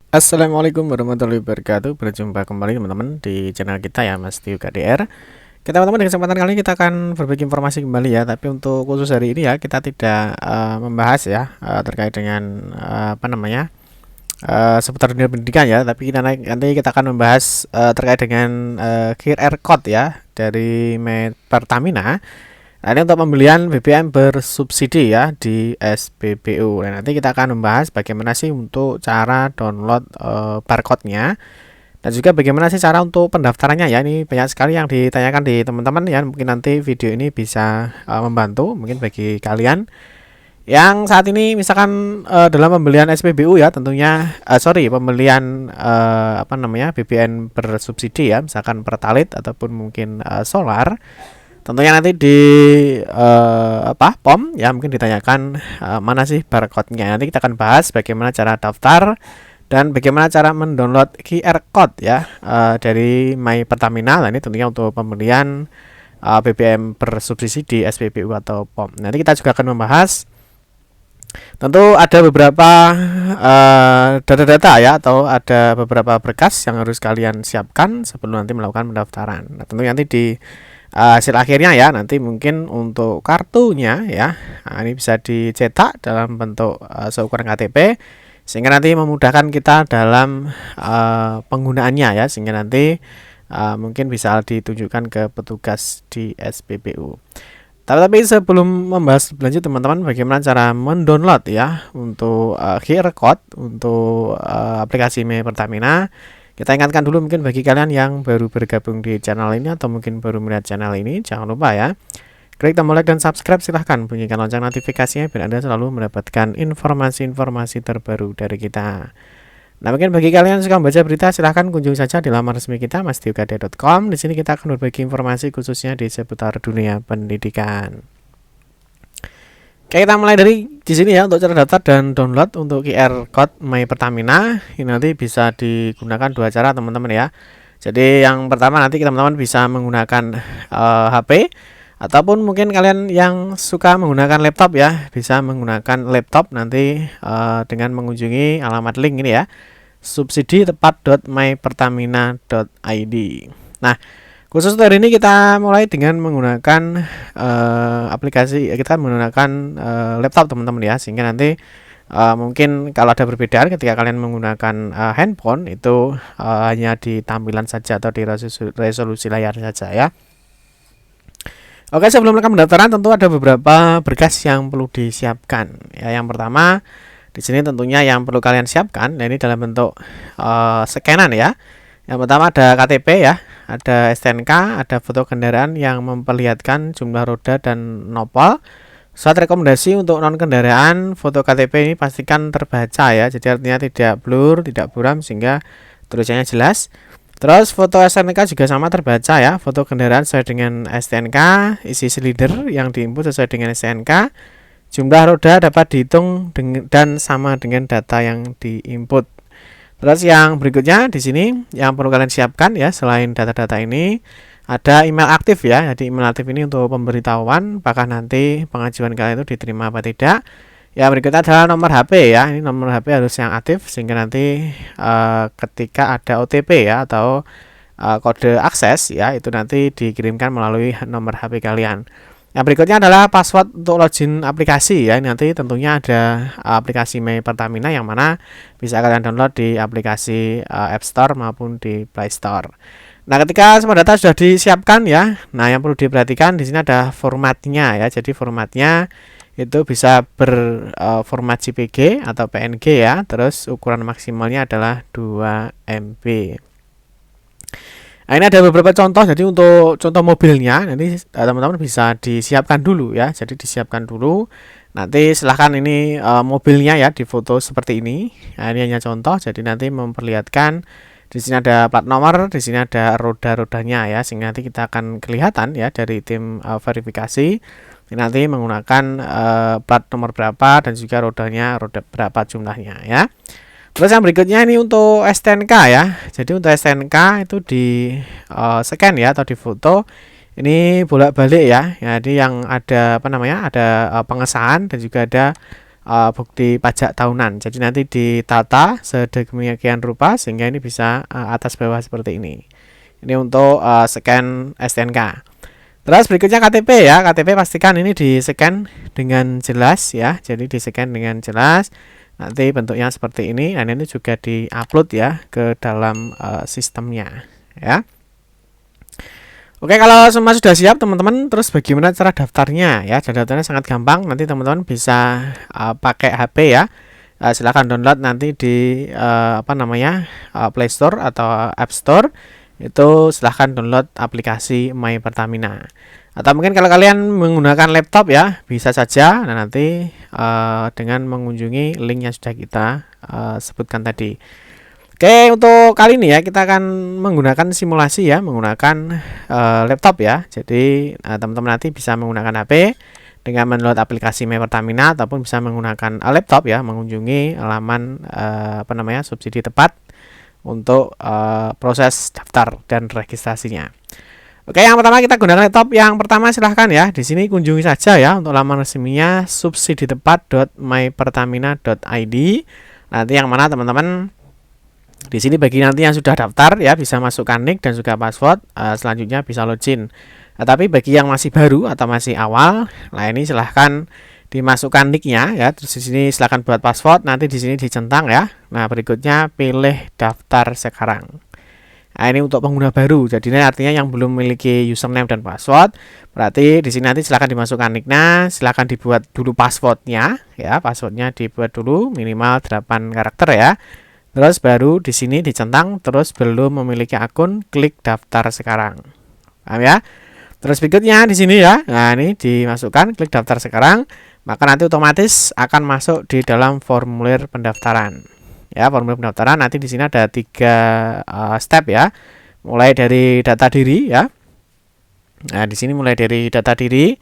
Assalamualaikum warahmatullahi wabarakatuh. Berjumpa kembali teman-teman di channel kita ya, Mas Tiu KDR. Kita teman-teman, di kesempatan kali ini kita akan berbagi informasi kembali ya. Tapi untuk khusus hari ini ya, kita tidak membahas ya terkait dengan seputar dunia pendidikan ya. Tapi nanti kita akan membahas terkait dengan QR code ya dari Pertamina. Nah, ini untuk pembelian BBM bersubsidi ya di SPBU. Nah, nanti kita akan membahas bagaimana sih untuk cara download barcode-nya dan juga bagaimana sih cara untuk pendaftarannya ya. Ini banyak sekali yang ditanyakan di teman-teman ya. Mungkin nanti video ini bisa membantu mungkin bagi kalian yang saat ini misalkan dalam pembelian SPBU ya, tentunya pembelian BBM bersubsidi ya, misalkan Pertalite ataupun mungkin solar. Tentunya nanti di POM ya, mungkin ditanyakan mana sih barcode-nya. Nanti kita akan bahas bagaimana cara daftar dan bagaimana cara mendownload QR code ya dari My Pertamina. Nah, ini tentunya untuk pembelian BBM bersubsidi di SPBU atau POM. Nanti kita juga akan membahas tentu ada beberapa data-data ya, atau ada beberapa berkas yang harus kalian siapkan sebelum nanti melakukan pendaftaran. Nah, tentu nanti di hasil akhirnya ya, nanti mungkin untuk kartunya ya, ini bisa dicetak dalam bentuk seukuran KTP sehingga nanti memudahkan kita dalam penggunaannya ya, sehingga nanti mungkin bisa ditunjukkan ke petugas di SPBU. Tapi sebelum membahas lanjut teman-teman, bagaimana cara mendownload ya untuk QR code untuk aplikasi My Pertamina. Kita ingatkan dulu mungkin bagi kalian yang baru bergabung di channel ini atau mungkin baru melihat channel ini, jangan lupa ya, klik tombol like dan subscribe, silahkan bunyikan lonceng notifikasinya biar Anda selalu mendapatkan informasi-informasi terbaru dari kita. Nah, mungkin bagi kalian yang suka membaca berita, silahkan kunjungi saja di laman resmi kita mastiukd.com. Di sini kita akan berbagi informasi khususnya di seputar dunia pendidikan. Oke, kita mulai dari di sini ya, untuk cara daftar dan download untuk QR code My Pertamina. Ini nanti bisa digunakan dua cara teman-teman ya. Jadi yang pertama nanti teman-teman bisa menggunakan HP ataupun mungkin kalian yang suka menggunakan laptop ya, bisa menggunakan laptop nanti dengan mengunjungi alamat link ini ya, subsidi-tepat.mypertamina.id. Nah, khusus hari ini kita mulai dengan menggunakan aplikasi, kita menggunakan laptop teman-teman ya, sehingga nanti mungkin kalau ada perbedaan ketika kalian menggunakan handphone itu hanya di tampilan saja atau di resolusi layar saja ya. Oke, sebelum melakukan pendaftaran tentu ada beberapa berkas yang perlu disiapkan ya. Yang pertama di sini tentunya yang perlu kalian siapkan, nah ini dalam bentuk scanan ya. Yang pertama ada KTP ya, ada STNK, ada foto kendaraan yang memperlihatkan jumlah roda dan nopol. Surat rekomendasi untuk non kendaraan, foto KTP ini pastikan terbaca ya, jadi artinya tidak blur, tidak buram sehingga tulisannya jelas. Terus foto STNK juga sama terbaca ya, foto kendaraan sesuai dengan STNK, isi silinder yang diinput sesuai dengan STNK, jumlah roda dapat dihitung dan sama dengan data yang diinput. Terus yang berikutnya di sini yang perlu kalian siapkan ya, selain data-data ini ada email aktif ya. Jadi email aktif ini untuk pemberitahuan apakah nanti pengajuan kalian itu diterima apa tidak. Ya, berikutnya adalah nomor HP ya. Ini nomor HP harus yang aktif sehingga nanti ketika ada OTP ya atau kode akses ya, itu nanti dikirimkan melalui nomor HP kalian. Yang berikutnya adalah password untuk login aplikasi ya. Ini nanti tentunya ada aplikasi My Pertamina yang mana bisa kalian download di aplikasi App Store maupun di Play Store. Nah, ketika semua data sudah disiapkan ya, nah yang perlu diperhatikan di sini ada formatnya ya. Jadi formatnya itu bisa berformat JPG atau PNG ya. Terus ukuran maksimalnya adalah 2 MB. Nah, ini ada beberapa contoh. Jadi untuk contoh mobilnya nanti teman-teman bisa disiapkan dulu ya. Jadi disiapkan dulu. Nanti silahkan ini mobilnya ya difoto seperti ini. Nah, ini hanya contoh. Jadi nanti memperlihatkan di sini ada plat nomor, di sini ada roda-rodanya ya. Sehingga nanti kita akan kelihatan ya dari tim verifikasi. Ini nanti menggunakan plat nomor berapa dan juga rodanya roda berapa jumlahnya ya. Terus yang berikutnya ini untuk STNK ya. Jadi untuk STNK itu di scan ya atau di foto. Ini bolak-balik ya. Jadi yang ada ada pengesahan dan juga ada bukti pajak tahunan. Jadi nanti ditata sedemikian rupa sehingga ini bisa atas bawah seperti ini. Ini untuk scan STNK. Terus berikutnya KTP ya. KTP pastikan ini di-scan dengan jelas ya. Jadi di-scan dengan jelas. Nanti bentuknya seperti ini. Dan ini juga di-upload ya ke dalam sistemnya ya. Oke, kalau semua sudah siap teman-teman, terus bagaimana cara daftarnya ya? Cara daftarnya sangat gampang. Nanti teman-teman bisa pakai HP ya. Silahkan download nanti di Play Store atau App Store. Itu silahkan download aplikasi My Pertamina. Atau mungkin kalau kalian menggunakan laptop ya, bisa saja nanti dengan mengunjungi link yang sudah kita sebutkan tadi. Oke, untuk kali ini ya kita akan menggunakan simulasi ya, menggunakan laptop ya. Jadi teman-teman nanti bisa menggunakan HP dengan mendownload aplikasi My Pertamina ataupun bisa menggunakan laptop ya, mengunjungi halaman subsidi tepat untuk proses daftar dan registrasinya. Oke, yang pertama kita gunakan laptop. Yang pertama silahkan ya, di sini kunjungi saja ya untuk laman resminya subsiditepat.mypertamina.id. Nanti yang mana teman-teman di sini bagi nanti yang sudah daftar ya bisa masukkan nick dan juga password, selanjutnya bisa login. Tapi bagi yang masih baru atau masih awal, nah ini silahkan dimasukkan nicknya ya, terus di sini silahkan buat password, nanti di sini dicentang ya. Nah berikutnya pilih daftar sekarang. Nah ini untuk pengguna baru, jadi ini artinya yang belum memiliki username dan password. Berarti di sini nanti silahkan dimasukkan nicknya, silahkan dibuat dulu passwordnya ya, passwordnya dibuat dulu minimal 8 karakter ya. Terus baru di sini dicentang, terus belum memiliki akun, klik daftar sekarang. Paham ya? Terus berikutnya di sini ya, nah ini dimasukkan, klik daftar sekarang. Maka nanti otomatis akan masuk di dalam formulir pendaftaran. Ya, formulir pendaftaran nanti di sini ada 3 step ya. Mulai dari data diri ya. Nah, di sini mulai dari data diri.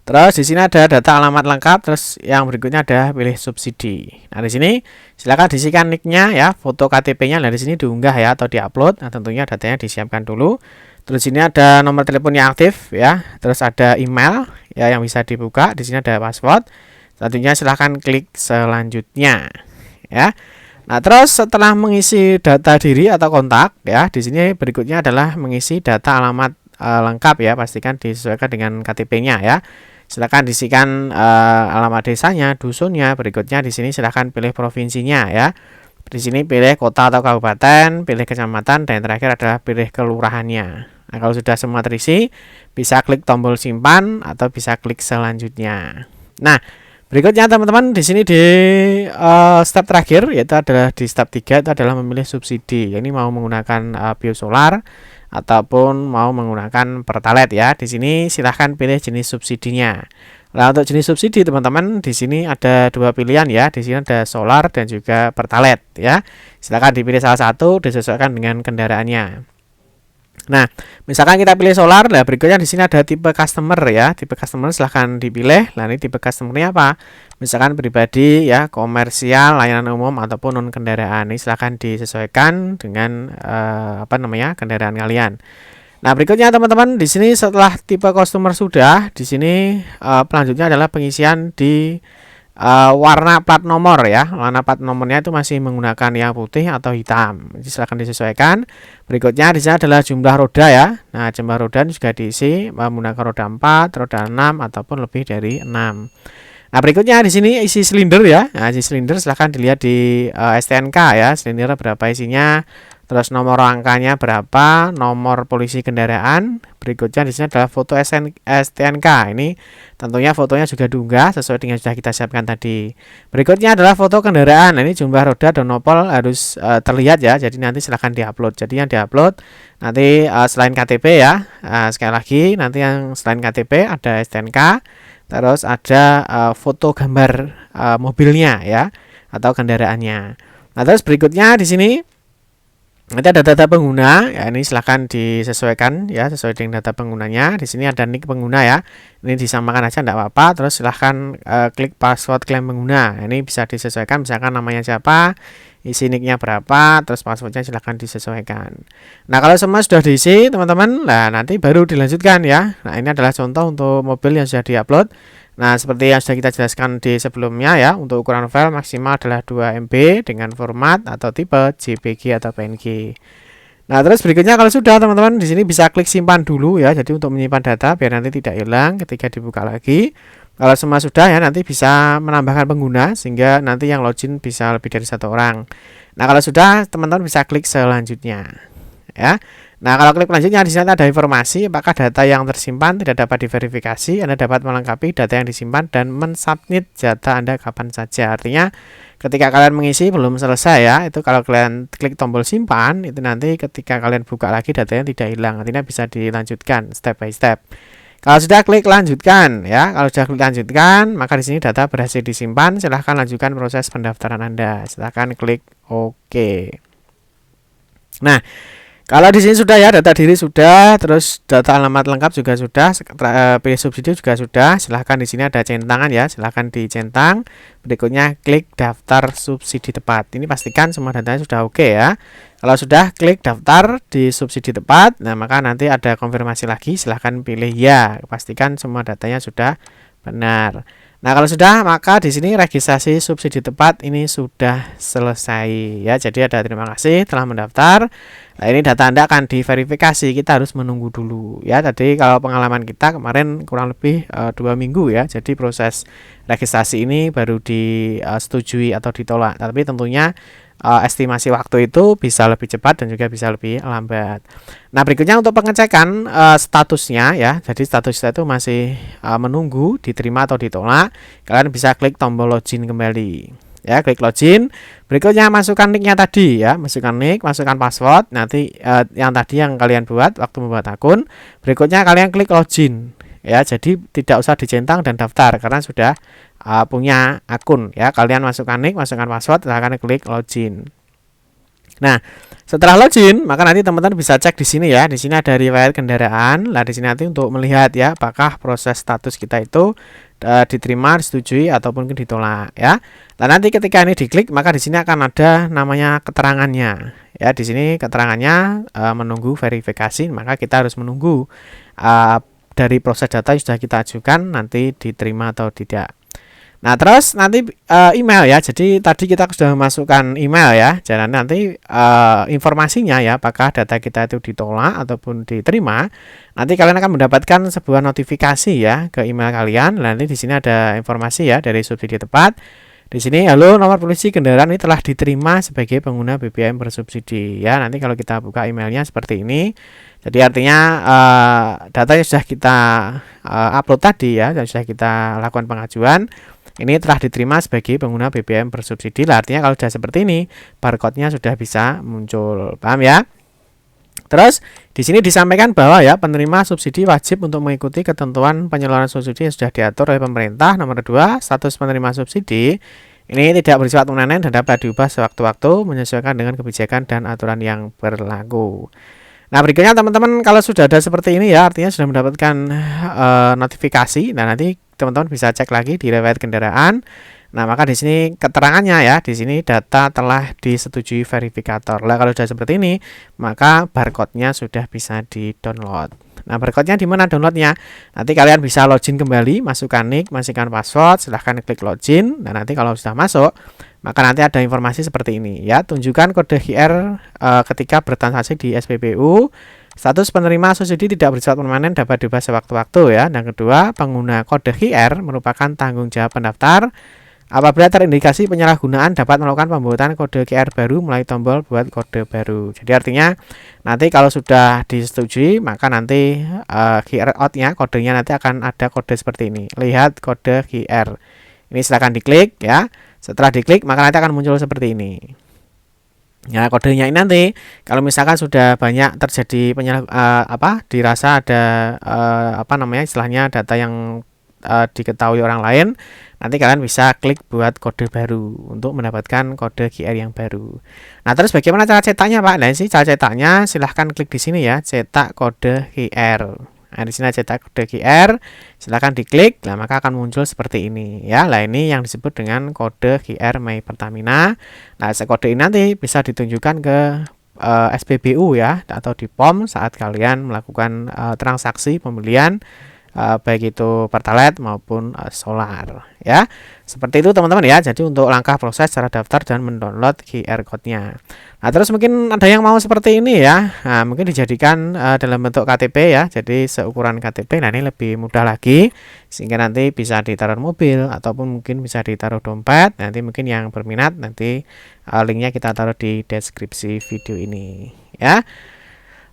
Terus di sini ada data alamat lengkap, terus yang berikutnya ada pilih subsidi. Nah, di sini silakan diisikan nicknya ya, foto KTP-nya. Nah, di sini diunggah ya atau diupload. Nah, tentunya datanya disiapkan dulu. Terus sini ada nomor telepon yang aktif ya, terus ada email ya yang bisa dibuka. Di sini ada password. Selanjutnya silahkan klik selanjutnya ya. Nah, terus setelah mengisi data diri atau kontak ya, di sini berikutnya adalah mengisi data alamat lengkap ya, pastikan disesuaikan dengan KTP-nya ya. Silakan diisikan alamat desanya, dusunnya. Berikutnya di sini silahkan pilih provinsinya ya. Di sini pilih kota atau kabupaten, pilih kecamatan, dan terakhir adalah pilih kelurahannya. Nah, kalau sudah semua terisi, bisa klik tombol simpan atau bisa klik selanjutnya. Nah, berikutnya teman-teman di sini di step terakhir yaitu adalah di step 3 itu adalah memilih subsidi. Ini mau menggunakan biosolar ataupun mau menggunakan pertalite ya. Di sini silahkan pilih jenis subsidinya. Nah, untuk jenis subsidi teman-teman di sini ada 2 pilihan ya. Di sini ada solar dan juga pertalite ya. Silakan dipilih salah satu disesuaikan dengan kendaraannya. Nah, misalkan kita pilih solar, nah berikutnya di sini ada tipe customer ya. Tipe customer silahkan dipilih. Nah, ini tipe customernya apa? Misalkan pribadi ya, komersial, layanan umum ataupun non kendaraan. Ini silahkan disesuaikan dengan kendaraan kalian. Nah, berikutnya teman-teman di sini setelah tipe customer sudah, di sini selanjutnya adalah pengisian di warna plat nomor ya. Warna plat nomornya itu masih menggunakan yang putih atau hitam. Jadi silahkan disesuaikan. Berikutnya di sini adalah jumlah roda ya. Nah, jumlah roda ini juga diisi menggunakan roda 4, roda 6 ataupun lebih dari 6. Nah, berikutnya di sini isi silinder ya. Nah, isi silinder silahkan dilihat di STNK ya. Silinder berapa isinya, terus nomor rangkanya berapa, nomor polisi kendaraan. Berikutnya di sini adalah foto STNK. Ini tentunya fotonya juga diunggah sesuai dengan sudah kita siapkan tadi. Berikutnya adalah foto kendaraan. Nah, ini jumlah roda dan nopol harus terlihat ya. Jadi nanti silahkan diupload. Jadi yang diupload nanti selain KTP ya. Sekali lagi nanti yang selain KTP ada STNK. Terus ada foto gambar mobilnya ya atau kendaraannya. Nah, terus berikutnya di sini nanti ada data pengguna ya, ini silahkan disesuaikan ya sesuai dengan data penggunanya. Di sini ada nick pengguna ya, ini disamakan aja tidak apa-apa. Terus silahkan klik password klaim pengguna. Ini bisa disesuaikan, misalkan namanya siapa, isi nicknya berapa, terus passwordnya silahkan disesuaikan. Nah, kalau semua sudah diisi teman-teman, nah nanti baru dilanjutkan ya. Nah, ini adalah contoh untuk mobil yang sudah diupload. Nah, seperti yang sudah kita jelaskan di sebelumnya ya, untuk ukuran file maksimal adalah 2 MB dengan format atau tipe JPG atau PNG. Nah, terus berikutnya kalau sudah teman-teman di sini bisa klik simpan dulu ya. Jadi untuk menyimpan data biar nanti tidak hilang ketika dibuka lagi. Kalau semua sudah ya, nanti bisa menambahkan pengguna sehingga nanti yang login bisa lebih dari 1 orang. Nah, kalau sudah teman-teman bisa klik selanjutnya ya. Nah, kalau klik selanjutnya di sini ada informasi apakah data yang tersimpan tidak dapat diverifikasi. Anda dapat melengkapi data yang disimpan dan mensubmit data Anda kapan saja. Artinya ketika kalian mengisi belum selesai ya, itu kalau kalian klik tombol simpan, itu nanti ketika kalian buka lagi datanya tidak hilang. Artinya bisa dilanjutkan step by step. Kalau sudah klik lanjutkan ya, kalau sudah klik lanjutkan, maka di sini data berhasil disimpan. Silahkan lanjutkan proses pendaftaran Anda. Silahkan klik OK. Nah, kalau di sini sudah ya, data diri sudah, terus data alamat lengkap juga sudah, pilih subsidi juga sudah. Silahkan di sini ada centangan ya, silahkan dicentang. Berikutnya klik daftar subsidi tepat. Ini pastikan semua datanya sudah oke ya. Kalau sudah klik daftar di subsidi tepat, nah maka nanti ada konfirmasi lagi, silahkan pilih ya. Pastikan semua datanya sudah benar. Nah, kalau sudah, maka di sini registrasi subsidi tepat ini sudah selesai ya. Jadi ada terima kasih telah mendaftar. Nah, ini data Anda akan diverifikasi. Kita harus menunggu dulu ya. Tadi kalau pengalaman kita kemarin kurang lebih 2 minggu ya. Jadi proses registrasi ini baru disetujui atau ditolak. Tapi tentunya estimasi waktu itu bisa lebih cepat dan juga bisa lebih lambat. Nah, berikutnya untuk pengecekan statusnya ya. Jadi statusnya itu masih menunggu diterima atau ditolak. Kalian bisa klik tombol login kembali. Ya, klik login. Berikutnya masukkan nicknya tadi ya, masukkan nick, masukkan password. Nanti yang tadi yang kalian buat waktu membuat akun. Berikutnya kalian klik login. Ya, jadi tidak usah dicentang dan daftar karena sudah punya akun ya. Kalian masukkan nick, masukkan password, silahkan klik login. Nah, setelah login, maka nanti teman-teman bisa cek di sini ya. Di sini ada riwayat kendaraan. Nah, di sini nanti untuk melihat ya apakah proses status kita itu diterima, disetujui ataupun ditolak ya. Nah, nanti ketika ini diklik, maka di sini akan ada namanya keterangannya. Ya, di sini keterangannya menunggu verifikasi, maka kita harus menunggu dari proses data yang sudah kita ajukan nanti diterima atau tidak. Nah, terus nanti email ya. Jadi tadi kita sudah memasukkan email ya. Jadi nanti informasinya ya, apakah data kita itu ditolak ataupun diterima. Nanti kalian akan mendapatkan sebuah notifikasi ya ke email kalian. Nanti di sini ada informasi ya dari subsidi tepat. Di sini, halo, nomor polisi kendaraan ini telah diterima sebagai pengguna BBM bersubsidi ya. Nanti kalau kita buka emailnya seperti ini. Jadi artinya datanya sudah kita upload tadi ya, dan sudah kita lakukan pengajuan. Ini telah diterima sebagai pengguna BBM bersubsidi. Lah, artinya kalau sudah seperti ini, barcode-nya sudah bisa muncul. Paham ya? Terus di sini disampaikan bahwa ya penerima subsidi wajib untuk mengikuti ketentuan penyaluran subsidi yang sudah diatur oleh pemerintah. Nomor 2, status penerima subsidi ini tidak bersifat permanen dan dapat diubah sewaktu-waktu menyesuaikan dengan kebijakan dan aturan yang berlaku. Nah, berikutnya teman-teman kalau sudah ada seperti ini ya, artinya sudah mendapatkan notifikasi. Nah, nanti teman-teman bisa cek lagi di riwayat kendaraan. Nah, maka di sini keterangannya ya, di sini data telah disetujui verifikator. Lah, kalau sudah seperti ini, maka barcode-nya sudah bisa di-download. Nah, barcode-nya di mana downloadnya? Nanti kalian bisa login kembali, masukkan nick, masukkan password, silahkan klik login. Nah, nanti kalau sudah masuk, maka nanti ada informasi seperti ini ya. Tunjukkan kode QR ketika bertransaksi di SPBU. Status penerima subsidi tidak bersifat permanen, dapat diubah sewaktu-waktu ya. Dan kedua, pengguna kode QR merupakan tanggung jawab pendaftar. Apabila terindikasi penyalahgunaan, dapat melakukan pembuatan kode QR baru melalui tombol buat kode baru. Jadi artinya nanti kalau sudah disetujui, maka nanti QR out-nya, kodenya nanti akan ada kode seperti ini. Lihat kode QR. Ini silakan diklik ya. Setelah diklik, maka nanti akan muncul seperti ini. Ya, kodenya ini nanti kalau misalkan sudah banyak terjadi dirasa ada istilahnya data yang diketahui orang lain, nanti kalian bisa klik buat kode baru untuk mendapatkan kode QR yang baru. Nah, terus bagaimana cara cetaknya, Pak? Nah, sih cara cetaknya silahkan klik di sini ya, cetak kode QR. Nah, di sini cetak kode QR, silahkan diklik, nah maka akan muncul seperti ini ya. Nah, ini yang disebut dengan kode QR My Pertamina. Nah, kode ini nanti bisa ditunjukkan ke SPBU ya, atau di POM saat kalian melakukan transaksi pembelian baik itu Pertalite maupun solar ya. Seperti itu teman-teman ya. Jadi untuk langkah proses cara daftar dan mendownload QR code-nya. Nah, terus mungkin ada yang mau seperti ini ya. Nah, mungkin dijadikan dalam bentuk KTP ya. Jadi seukuran KTP. Nah, ini lebih mudah lagi sehingga nanti bisa ditaruh mobil ataupun mungkin bisa ditaruh dompet. Nanti mungkin yang berminat nanti linknya kita taruh di deskripsi video ini ya.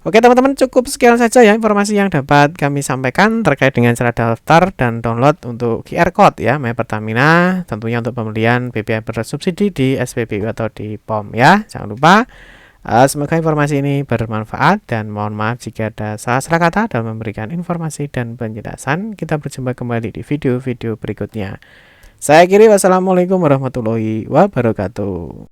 Oke teman-teman, cukup sekian saja ya informasi yang dapat kami sampaikan terkait dengan cara daftar dan download untuk QR Code ya My Pertamina, tentunya untuk pembelian BBM bersubsidi di SPBU atau di POM ya. Jangan lupa, semoga informasi ini bermanfaat dan mohon maaf jika ada salah-salah kata dalam memberikan informasi dan penjelasan. Kita berjumpa kembali di video-video berikutnya. Saya akhiri, wassalamualaikum warahmatullahi wabarakatuh.